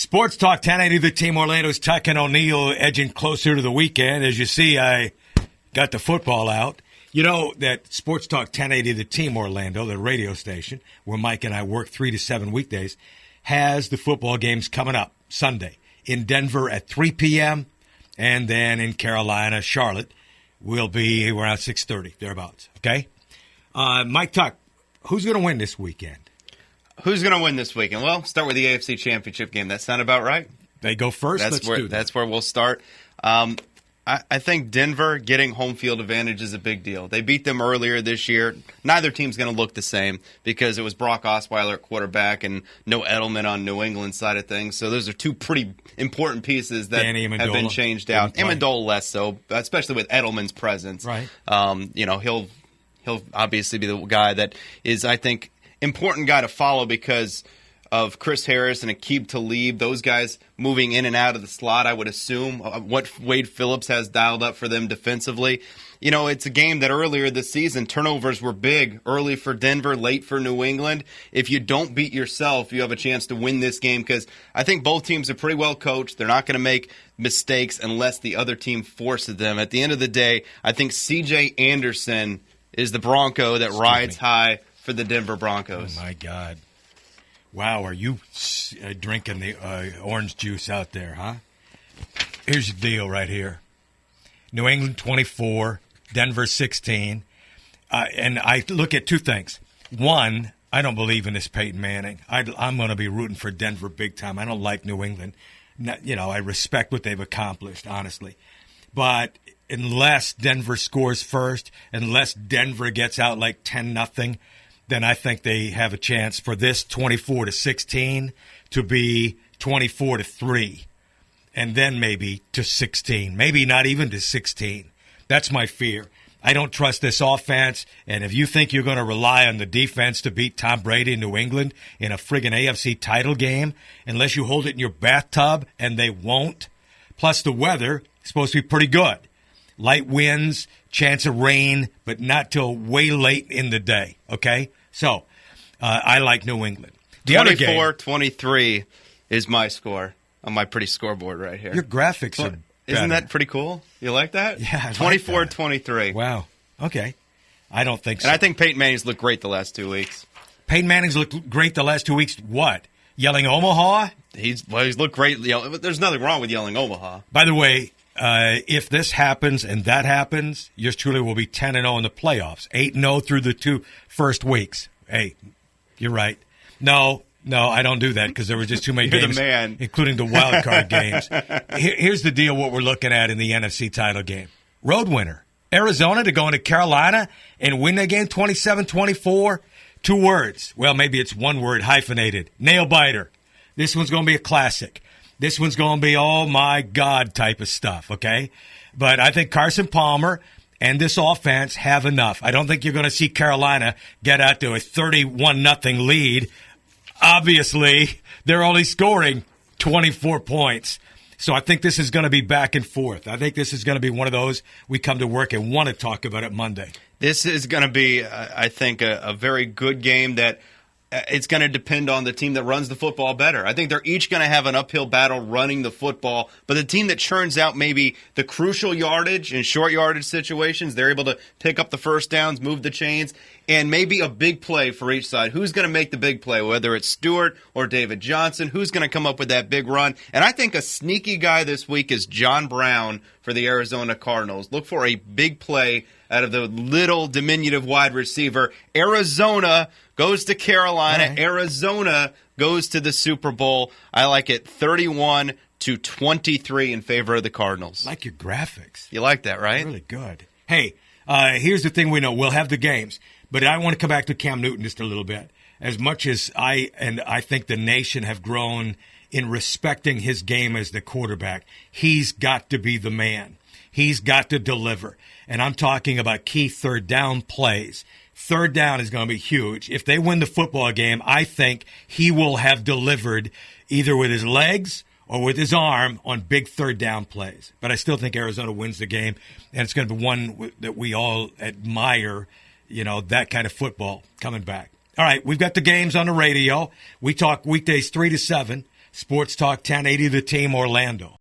Sports Talk 1080, the team. Orlando's Tuck and O'Neill edging closer to the weekend. As you see, I got the football out. You know that Sports Talk 1080, the team Orlando, the radio station, where Mike and I work 3 to 7 weekdays, has the football games coming up Sunday in Denver at 3 p.m. and then in Carolina, Charlotte, will be around 6:30, thereabouts. Okay? Mike Tuck, who's going to win this weekend? Who's going to win this weekend? Well, start with the AFC Championship game. That sound about right? They go first? That's where we'll start. I think Denver getting home field advantage is a big deal. They beat them earlier this year. Neither team's going to look the same because it was Brock Osweiler at quarterback and no Edelman on New England's side of things. So those are two pretty important pieces that have been changed out. Amendola less so, especially with Edelman's presence. Right. He'll obviously be the guy that is, I think, important guy to follow because of Chris Harris and Aqib Talib, those guys moving in and out of the slot, I would assume, what Wade Phillips has dialed up for them defensively. You know, it's a game that earlier this season, turnovers were big, early for Denver, late for New England. If you don't beat yourself, you have a chance to win this game because I think both teams are pretty well coached. They're not going to make mistakes unless the other team forces them. At the end of the day, I think C.J. Anderson is the Bronco that rides high for the Denver Broncos. Oh, my God. Wow, are you drinking the orange juice out there, huh? Here's the deal right here. New England 24, Denver 16. And I look at two things. One, I don't believe in this Peyton Manning. I'm going to be rooting for Denver big time. I don't like New England. I respect what they've accomplished, honestly. But unless Denver scores first, unless Denver gets out like 10-0, then I think they have a chance for this 24-16 to be 24-3, and then maybe to 16, maybe not even to 16. That's my fear. I don't trust this offense, and if you think you're going to rely on the defense to beat Tom Brady in New England in a friggin' AFC title game, unless you hold it in your bathtub, and they won't, plus the weather is supposed to be pretty good. Light winds, chance of rain, but not till way late in the day, okay? So, I like New England. The 24-23 is my score on my pretty scoreboard right here. Your graphics are better. Isn't that pretty cool? You like that? Yeah, I 24-23. Wow. Okay. I don't think so. And I think Peyton Manning's looked great the last 2 weeks. Peyton Manning's looked great the last 2 weeks. What? Yelling Omaha? He's looked great. There's nothing wrong with yelling Omaha. By the way, if this happens and that happens, yours truly will be 10-0 in the playoffs. 8-0 through the 2 first weeks. Hey, you're right. No, I don't do that because there were just too many games, including the wild card games. Here's the deal, what we're looking at in the NFC title game. Road winner. Arizona to go into Carolina and win that game 27-24. 2 words. Well, maybe it's 1 word, hyphenated. Nail biter. This one's going to be a classic. This one's going to be, oh, my God, type of stuff, okay? But I think Carson Palmer and this offense have enough. I don't think you're going to see Carolina get out to a 31-0 lead. Obviously, they're only scoring 24 points. So I think this is going to be back and forth. I think this is going to be one of those we come to work and want to talk about it Monday. This is going to be, I think, a very good game that it's going to depend on the team that runs the football better. I think they're each going to have an uphill battle running the football, but the team that churns out maybe the crucial yardage in short yardage situations, they're able to pick up the first downs, move the chains, and maybe a big play for each side. Who's going to make the big play, whether it's Stewart or David Johnson? Who's going to come up with that big run? And I think a sneaky guy this week is John Brown for the Arizona Cardinals. Look for a big play out of the little diminutive wide receiver. Arizona goes to Carolina. Right. Arizona goes to the Super Bowl. I like it 31-23 in favor of the Cardinals. I like your graphics. You like that, right? Really good. Hey, here's the thing we know. We'll have the games, but I want to come back to Cam Newton just a little bit. As much as I think the nation have grown in respecting his game as the quarterback, he's got to be the man. He's got to deliver. And I'm talking about key third down plays. Third down is going to be huge. If they win the football game, I think he will have delivered either with his legs or with his arm on big third down plays. But I still think Arizona wins the game, and it's going to be one that we all admire, that kind of football coming back. All right, we've got the games on the radio. We talk weekdays 3 to 7. Sports Talk 1080 The Team Orlando.